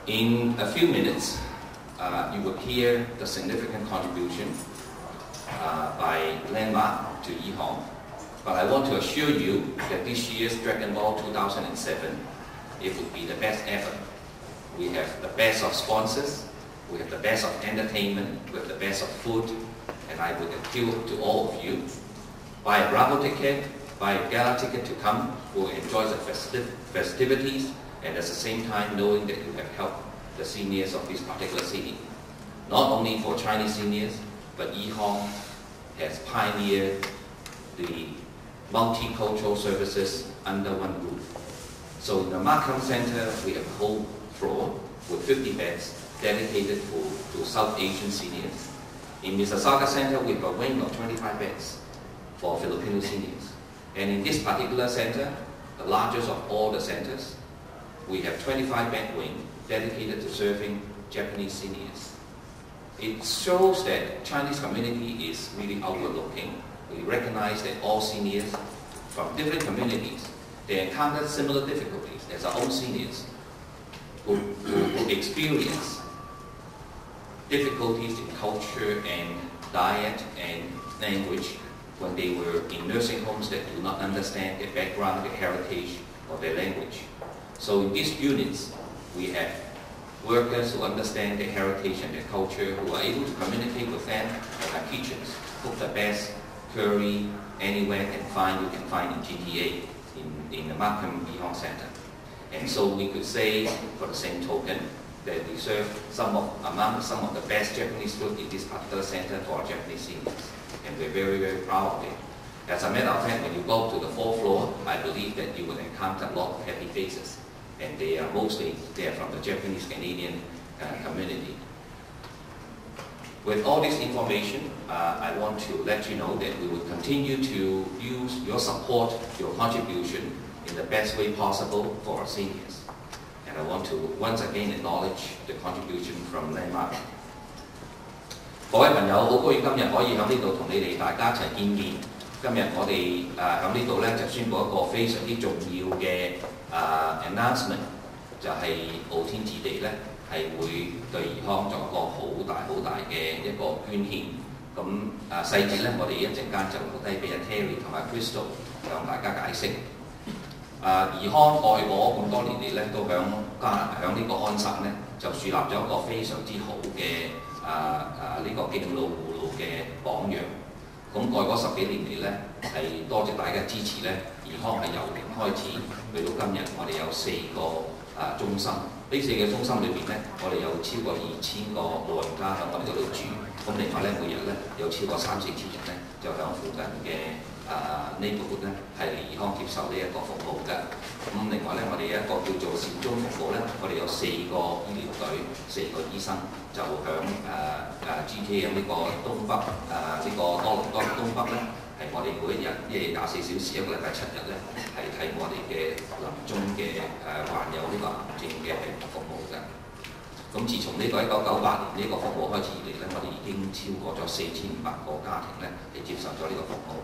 In a few minutes, you will hear the significant contribution by Landmark to Yihong. But I want to assure you that this year's Dragon Ball 2007, it will be the best ever. We have the best of sponsors, we have the best of entertainment, we have the best of food, and I would appeal to all of you. Buy a Bravo ticket, buy a Gala ticket to come, who will enjoy the festivities, and at the same time knowing that you have helped the seniors of this particular city. Not only for Chinese seniors, but Yihong has pioneered the multicultural services under one roof. So in the Markham Center, we have a whole floor with 50 beds dedicated to South Asian seniors. In Mississauga Center, we have a wing of 25 beds for Filipino seniors. And in this particular center, the largest of all the centers, we have 25-bed wing dedicated to serving Japanese seniors. It shows that Chinese community is really outward-looking. We recognize that all seniors from different communities, they encounter similar difficulties as our own seniors who experience difficulties in culture and diet and language when they were in nursing homes that do not understand their background, their heritage, or their language. So in these units, we have workers who understand their heritage and their culture, who are able to communicate with them in our kitchens, cook the best curry anywhere you can find in GTA, in the Markham Yihong Center. And so we could say, for the same token, that we serve among some of the best Japanese food in this particular center for our Japanese seniors. And we're very, very proud of it. As a matter of fact, when you go to the 4th floor, I believe that you will encounter a lot of happy faces. And they are from the Japanese Canadian community. With all this information, I want to let you know that we will continue to use your support, your contribution in the best way possible for our seniors. And I want to once again acknowledge the contribution from Landmark. 各位朋友，好高興今日可以喺呢度同你哋大家一齊見面。今日我哋喺呢度咧就宣布一個非常之重要嘅announcement， 就係遨天置地咧係會對頤康作一個好大嘅一個捐獻。咁細節咧，我哋一陣間就留低俾阿 Terry 同埋 Crystal 向大家解釋。頤康過去咁多年嚟咧，都響呢個安省咧就樹立咗一個非常之好嘅呢個敬老護老嘅榜樣。咁過去嗰10幾年嚟咧，係多謝大家嘅支持咧，頤康係由零開始，去到今日，我哋有4個中心。呢4個中心裏邊咧，我哋有超過2000個老人家喺我哋嗰度住。咁另外咧，每日咧有超過3、4千人咧，就喺附近嘅neighborhood 咧係嚟頤康接受呢一個服務嘅。咁另外咧，我哋有一個叫做善終服務咧，我哋有4個醫療隊、4個醫生，就響GTA 呢個東北呢個多倫多嘅東北咧，係我哋每一日24小時1個禮拜7日咧，係睇我哋嘅臨終嘅患有呢個癌症嘅病人服務嘅。咁自從呢個1998年呢個服務開始以嚟咧，我哋已經超過咗4500個家庭咧係接受咗呢個服務。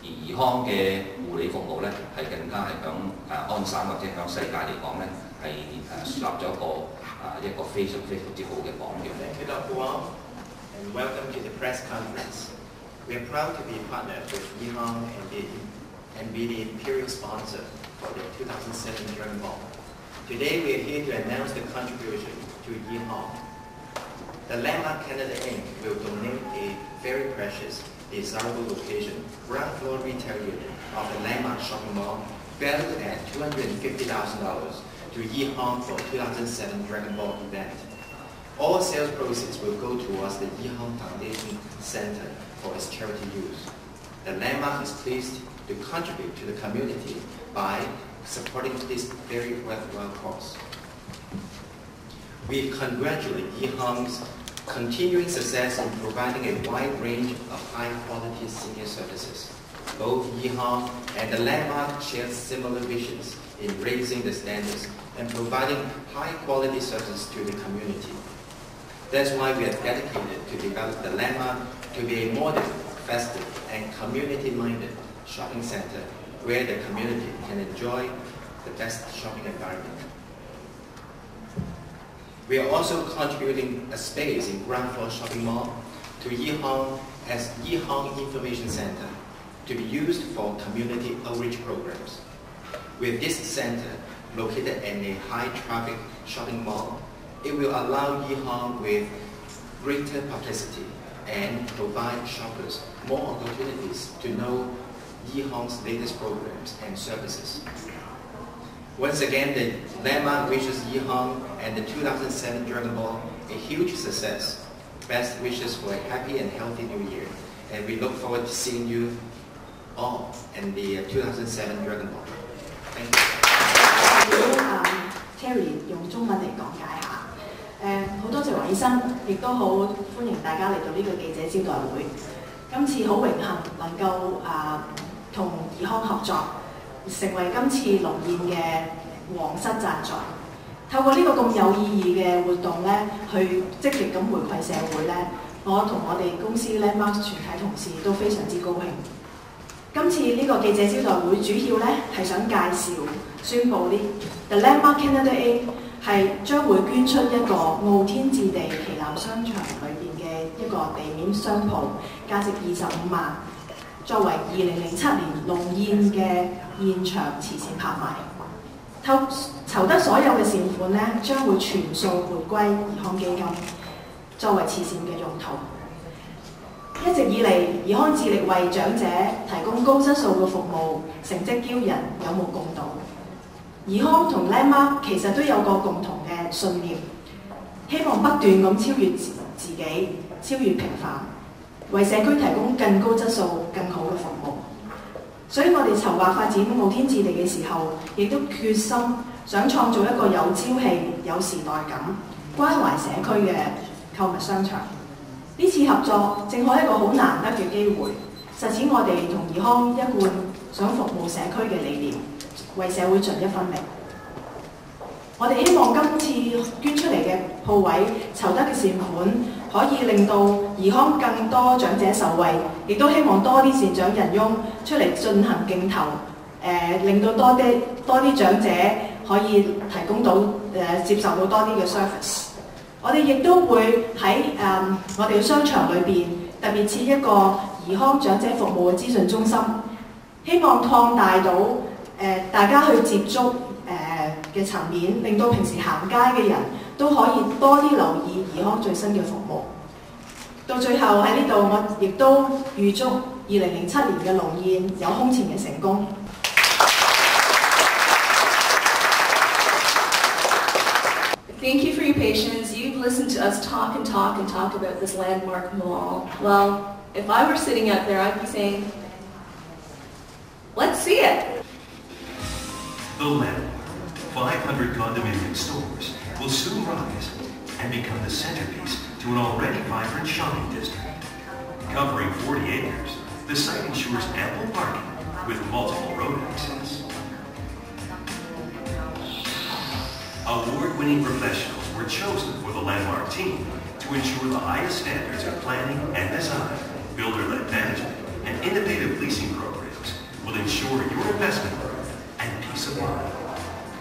而頤康嘅護理服務咧，係更加係響安省或者響世界嚟講咧，係樹立咗一個非常之好嘅榜樣。Thank you, Dr. Wang, and welcome to the press conference. We are proud to be partnered with Yihong and be the imperial sponsor for the 2007 Dragon Ball. Today we are here to announce the contribution to Yihong. The Landmark Canada Inc. will donate a very precious, desirable location, ground floor retail unit of the Landmark shopping mall, valued at $250,000 to Yihong for 2007 Dragon Ball event. All sales proceeds will go towards the Yihong Foundation Center for its charity use. The Landmark is pleased to contribute to the community by supporting this very worthwhile cause. We congratulate Yihong's continuing success in providing a wide range of high-quality senior services. Both Yihong and the Landmark share similar visions in raising the standards and providing high-quality services to the community. That's why we are dedicated to develop the Landmark to be a modern, festive, and community-minded shopping center where the community can enjoy the best shopping environment. We are also contributing a space in ground floor shopping mall to Yihong as Yihong Information Center to be used for community outreach programs. With this center located in a high-traffic shopping mall, it will allow Yihong with greater publicity and provide shoppers more opportunities to know Yihong's latest programs and services. Once again, the landmark wishes Yihong and the 2007 Dragon Ball a huge success. Best wishes for a happy and healthy new year. And we look forward to seeing you all in the 2007 Dragon Ball. Thank you. Terry 用中文嚟講解下。好多謝黃醫生，亦都好歡迎大家嚟到呢個記者招待會。今次好榮幸能夠同頤康合作，成為今次龍宴嘅皇室贊助。透過呢個咁有意義嘅活動咧，去積極咁回饋社會咧，我同我哋公司 Landmark 全體同事都非常之高興。今次呢個記者招待會主要咧係想介紹宣佈呢 The Landmark Canada A 係將會捐出一個遨天置地旗艦商場裏邊嘅一個地面商鋪，價值25萬，作為2007年龍宴嘅現場慈善拍賣。籌得所有嘅善款咧，將會全數回歸頤康基金，作為慈善嘅用途。一直以嚟，頤康致力為長者提供高質素嘅服務，成績驕人，有目共睹。頤康同 Landmark 其實都有個共同嘅信念，希望不斷咁超越自己，超越平凡，為社區提供更高質素、更好嘅服務。所以我哋籌劃發展遨天置地嘅時候，亦都決心想創造一個有朝氣、有時代感、關懷社區嘅購物商場。呢次合作正好一個好難得嘅機會，實踐我哋同頤康一貫想服務社區嘅理念，為社會盡一分力。我哋希望今次捐出嚟嘅鋪位籌得嘅善款，可以令到頤康更多長者受惠，亦都希望多啲善長仁翁出嚟進行競投，令到多啲長者可以提供到接受到多啲嘅 service。我哋亦都會喺我哋嘅商場裏邊特別設一個頤康長者服務嘅資訊中心，希望擴大到大家去接觸嘅層面，令到平時行街嘅人都可以多啲留意頤康最新嘅服務。到最後喺呢度，我亦都預祝2007年嘅龍宴有空前嘅成功。Thank you for your patience. You've listened to us talk and talk and talk about this landmark mall. Well, if I were sitting out there, I'd be saying, let's see it. The landmark, 500 condominium stores, will soon rise and become the centerpiece to an already vibrant shopping district. Covering 40 acres, the site ensures ample parking with multiple road access. Award-winning professionals were chosen for the landmark team to ensure the highest standards of planning and design, builder-led management, and innovative leasing programs will ensure your investment growth and peace of mind.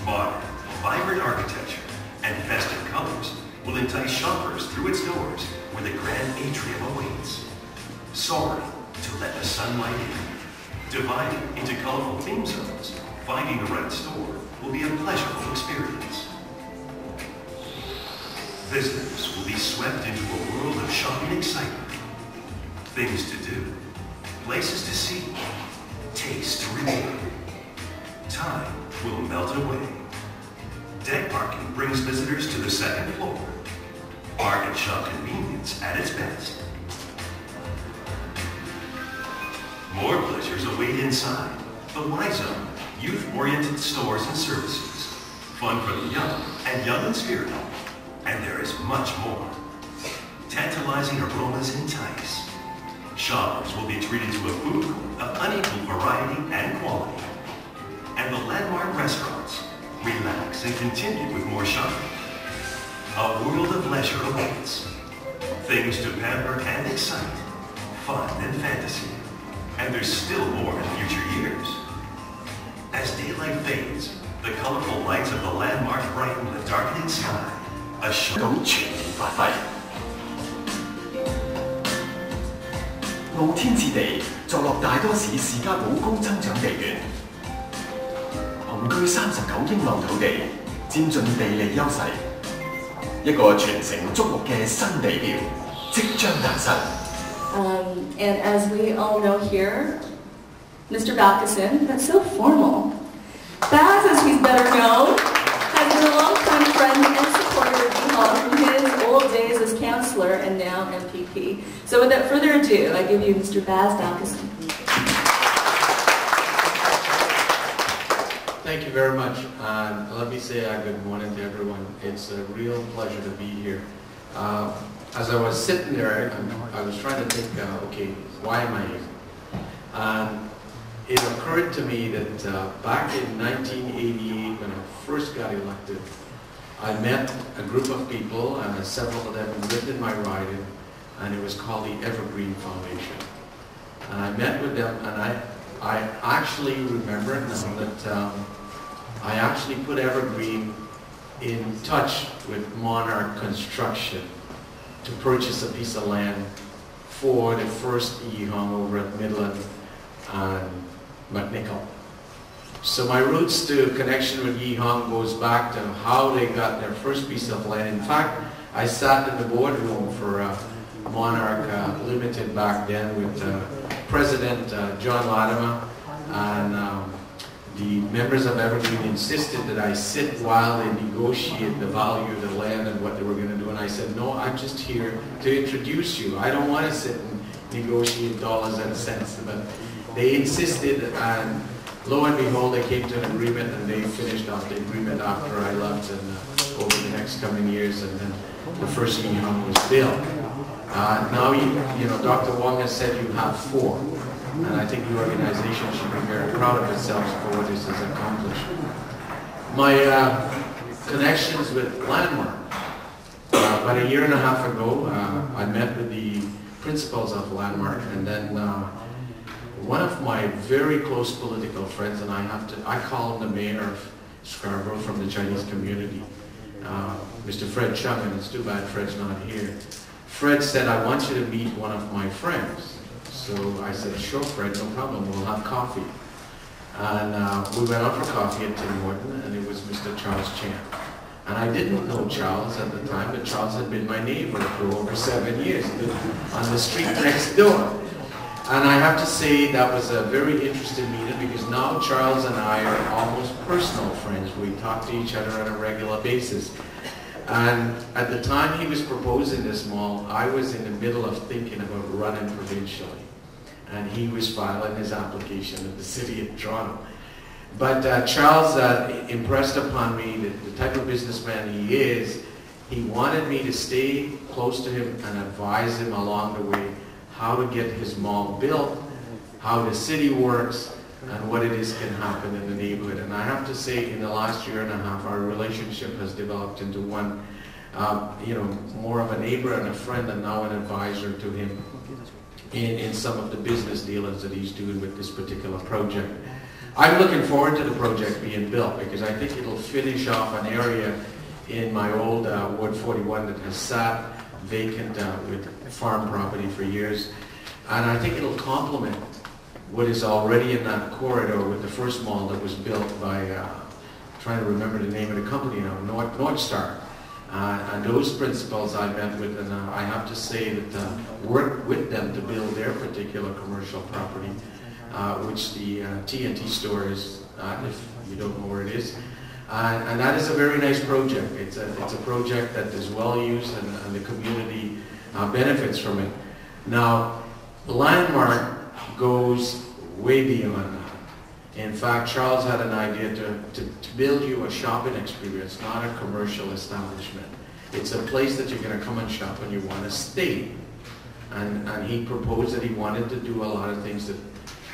Modern, vibrant architecture and festive colors will entice shoppers through its doors where the grand atrium awaits. Soaring to let the sunlight in. Divided into colorful theme zones, finding the right store will be a pleasurable experience. Visitors will be swept into a world of shopping excitement. Things to do, places to see, taste to remember. Time will melt away. Deck parking brings visitors to the second floor. Park and shop convenience at its best. More pleasures await inside. The Y Zone, youth-oriented stores and services. Fun for the young and young in spirit. And there is much more. Tantalizing aromas entice. Shoppers will be treated to a food court of unequal variety and quality. And the landmark restaurants relax and continue with more shopping. A world of leisure awaits. Things to pamper and excite. Fun and fantasy. And there's still more in future years. As daylight fades, the colorful lights of the landmark brighten the darkening sky. A show 全面發揮。遨天置地坐落大多市士嘉堡高增長地段，雄居39英畝土地，佔盡地利優勢，一個全城矚目嘅新地標即將誕生。And as we all know here, Mr. Balkison, that's so formal. Baz, as he's better known, has been a long-time friend and supporter of Yihong from his old days as councillor and now MPP. So without further ado, I give you Mr. Baz Balkison. Thank you very much. Let me say good morning to everyone. It's a real pleasure to be here. As I was sitting there, I was trying to think, okay, why am I here? It occurred to me that back in 1988, when I first got elected, I met a group of people, and several of them lived in my riding, and it was called the Evergreen Foundation. And I met with them, and I actually remember now that I actually put Evergreen in touch with Monarch Construction to purchase a piece of land for the first Yihong over at Midland and McNichol. So my roots to connection with Yihong goes back to how they got their first piece of land. In fact, I sat in the boardroom for Monarch Limited back then with President John Latimer, and the members of Evergreen insisted that I sit while they negotiate the value of the land and what they were going to do. And I said, no, I'm just here to introduce you. I don't want to sit and negotiate dollars and cents. But they insisted, and lo and behold, they came to an agreement, and they finished off the agreement after I left, and over the next coming years, and then the first Yihong was built. Now, you know, Dr. Wong has said you have 4. And I think the organization should be very proud of itself for what this has accomplished. My connections with Landmark. About a year and a half ago, I met with the principals of Landmark, and then one of my very close political friends, and I call him the mayor of Scarborough from the Chinese community, Mr. Fred Chung, and it's too bad Fred's not here. Fred said, I want you to meet one of my friends. So I said, sure, Fred, no problem, we'll have coffee. And we went out for coffee at Tim Horton, and it was Mr. Charles Chan. And I didn't know Charles at the time, but Charles had been my neighbor for over 7 years on the street next door. And I have to say that was a very interesting meeting, because now Charles and I are almost personal friends. We talk to each other on a regular basis. And at the time he was proposing this mall, I was in the middle of thinking about running provincially. And he was filing his application at the City of Toronto. But Charles impressed upon me that the type of businessman he is, he wanted me to stay close to him and advise him along the way how to get his mall built, how the city works, and what it is can happen in the neighborhood. And I have to say, in the last year and a half, our relationship has developed into one, you know, more of a neighbor and a friend, and now an advisor to him in some of the business dealings that he's doing with this particular project. I'm looking forward to the project being built, because I think it'll finish off an area in my old Ward 41 that has sat vacant with farm property for years. And I think it'll complement what is already in that corridor with the first mall that was built by, trying to remember the name of the company now, North Star. And those principals I met with, and I have to say that worked with them to build their particular commercial property, which the TNT store is, if you don't know where it is. And that is a very nice project. It's a project that is well used, and the community benefits from it. Now, Landmark goes way beyond that. In fact, Charles had an idea to build you a shopping experience, not a commercial establishment. It's a place that you're going to come and shop and you want to stay. And he proposed that he wanted to do a lot of things that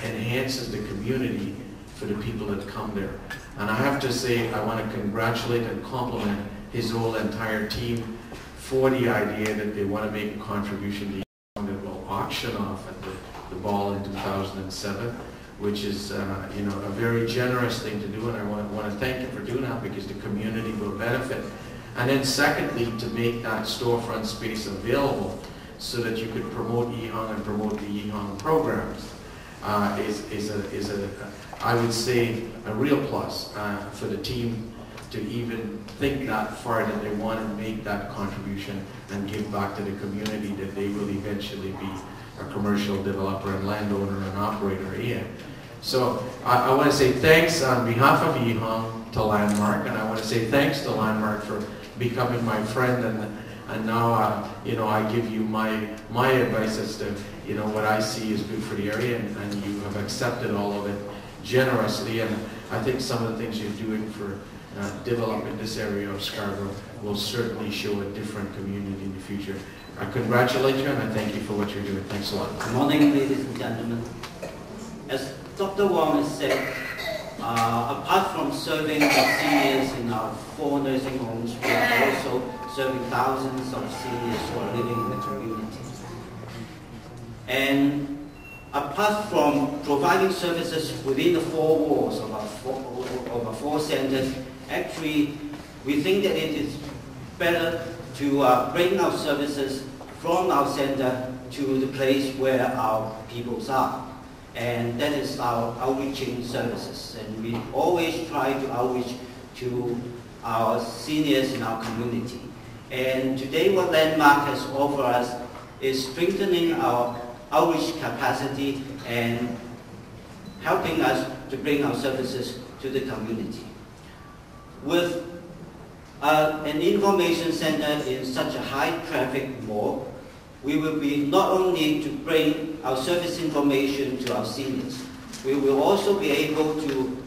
enhances the community for the people that come there. And I have to say, I want to congratulate and compliment his whole entire team for the idea that they want to make a contribution to that will auction off at the ball in 2007. Which is, you know, a very generous thing to do, and I want to thank you for doing that, because the community will benefit. And then secondly, to make that storefront space available so that you could promote Yihang and promote the Yihang programs is I would say, a real plus for the team to even think that far, that they want to make that contribution and give back to the community that they will eventually be a commercial developer and landowner and operator in. So I want to say thanks on behalf of Yihang to Landmark, and I want to say thanks to Landmark for becoming my friend, and now you know, I give you my advice as to, you know, what I see is good for the area, and you have accepted all of it generously, and I think some of the things you're doing for developing this area of Scarborough will certainly show a different community in the future. I congratulate you, and I thank you for what you're doing. Thanks a lot. Good morning, ladies and gentlemen. As Dr. Wong has said, apart from serving the seniors in our 4 nursing homes, we are also serving thousands of seniors who are living in the community. And apart from providing services within the 4 walls of our 4 centers, actually, we think that it is better to bring our services from our center to the place where our peoples are. And that is our outreaching services. And we always try to outreach to our seniors in our community. And today what Landmark has offered us is strengthening our outreach capacity and helping us to bring our services to the community. With an information center in such a high traffic mall, we will be not only to bring our service information to our seniors, we will also be able to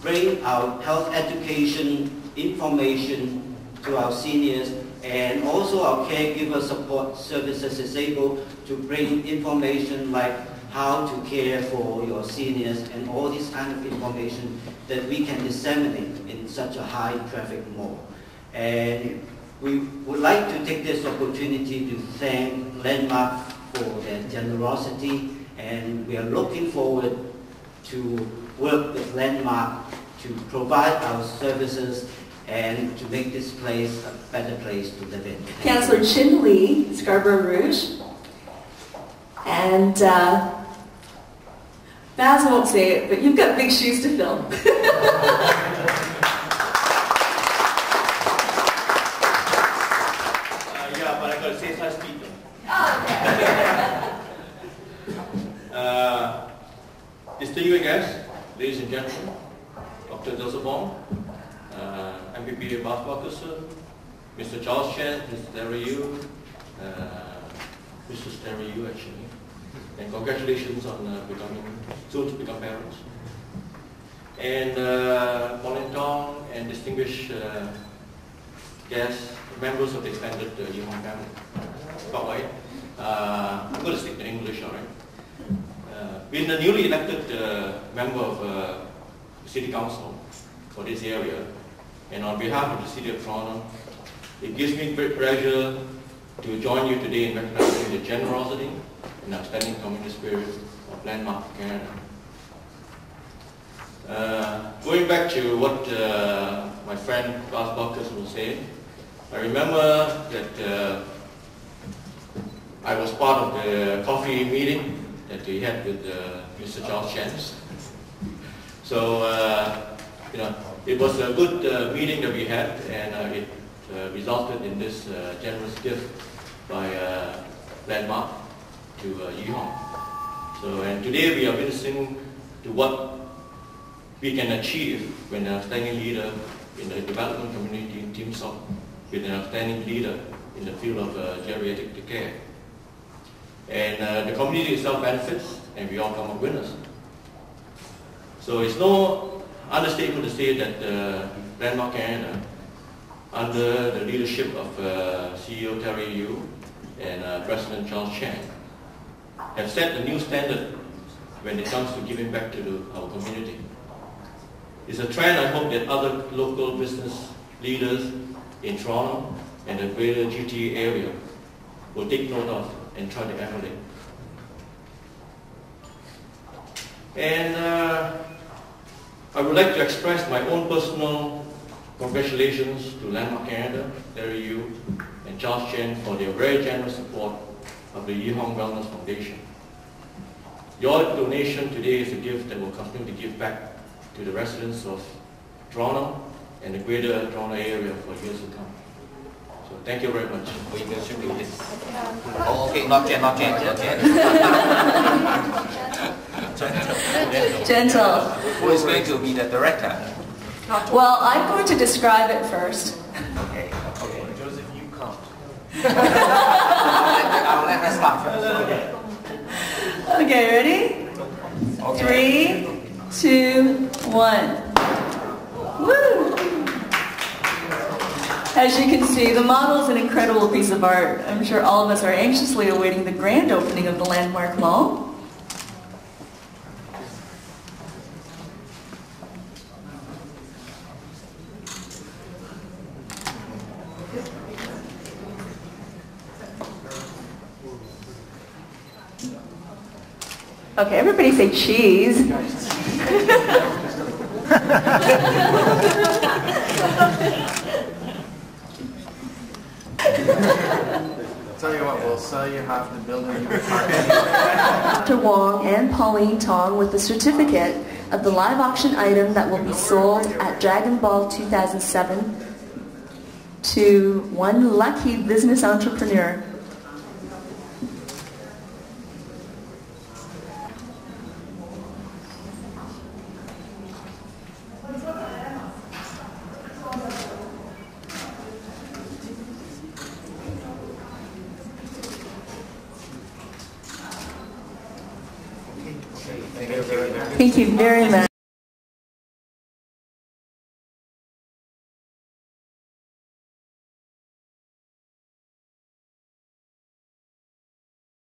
bring our health education information to our seniors, and also our caregiver support services is able to bring information like how to care for your seniors and all this kind of information that we can disseminate in such a high traffic mall. And we would like to take this opportunity to thank Landmark for their generosity, and we are looking forward to work with Landmark to provide our services and to make this place a better place to live in. Councillor Chin Lee, Scarborough Rouge. And Baz won't say it, but you've got big shoes to fill. Yeah, but I got to say such people. Distinguished guests, ladies and gentlemen, Dr. Joseph Wong, MPP Bas Bakusu, Mr. Charles Chen, Mr. Terry Yu, Mrs. Terry Yu actually, and congratulations on soon to become parents. And Pauline Tong and distinguished guests, members of the extended Yihang family. I'm going to speak in English, all right? Being a newly elected member of City Council for this area, and on behalf of the City of Toronto, it gives me great pleasure to join you today in recognizing the generosity and outstanding community spirit of Landmark Canada. Going back to what my friend Bas Bakusu was saying, I remember that I was part of the coffee meeting that we had with Mr. Charles Chen. So, you know, it was a good meeting that we had, and it resulted in this generous gift by Landmark to Yihang. So, and today we are witnessing to what we can achieve when an outstanding leader in the development community teams up with an outstanding leader in the field of geriatric care. And the community itself benefits, and we all come up winners. So it's no understatement to say that Landmark Canada, under the leadership of CEO Terry Yu and President Charles Chen, have set a new standard when it comes to giving back to our community. It's a trend I hope that other local business leaders in Toronto and the greater GTA area will take note of and try to emulate. And I would like to express my own personal Congratulations to Landmark Canada, Larry Yu, and Charles Chen for their very generous support of the Yi Hong Wellness Foundation. Your donation today is a gift that will continue to give back to the residents of Toronto and the greater Toronto area for years to come. So thank you very much. We will do this. Oh, okay, not yet. Gentle. Who is going to be the director? Well, I'm going to describe it first. Okay. Joseph, you count. I'll let her start first. Okay, ready? Okay. 3, 2, 1. Woo! As you can see, the model is an incredible piece of art. I'm sure all of us are anxiously awaiting the grand opening of the Landmark Mall. Okay, everybody say cheese. Tell you what, we'll sell you half the building. Dr. Wong and Pauline Tong with the certificate of the live auction item that will be sold at Dragon Ball 2007 to one lucky business entrepreneur. Thank you very much.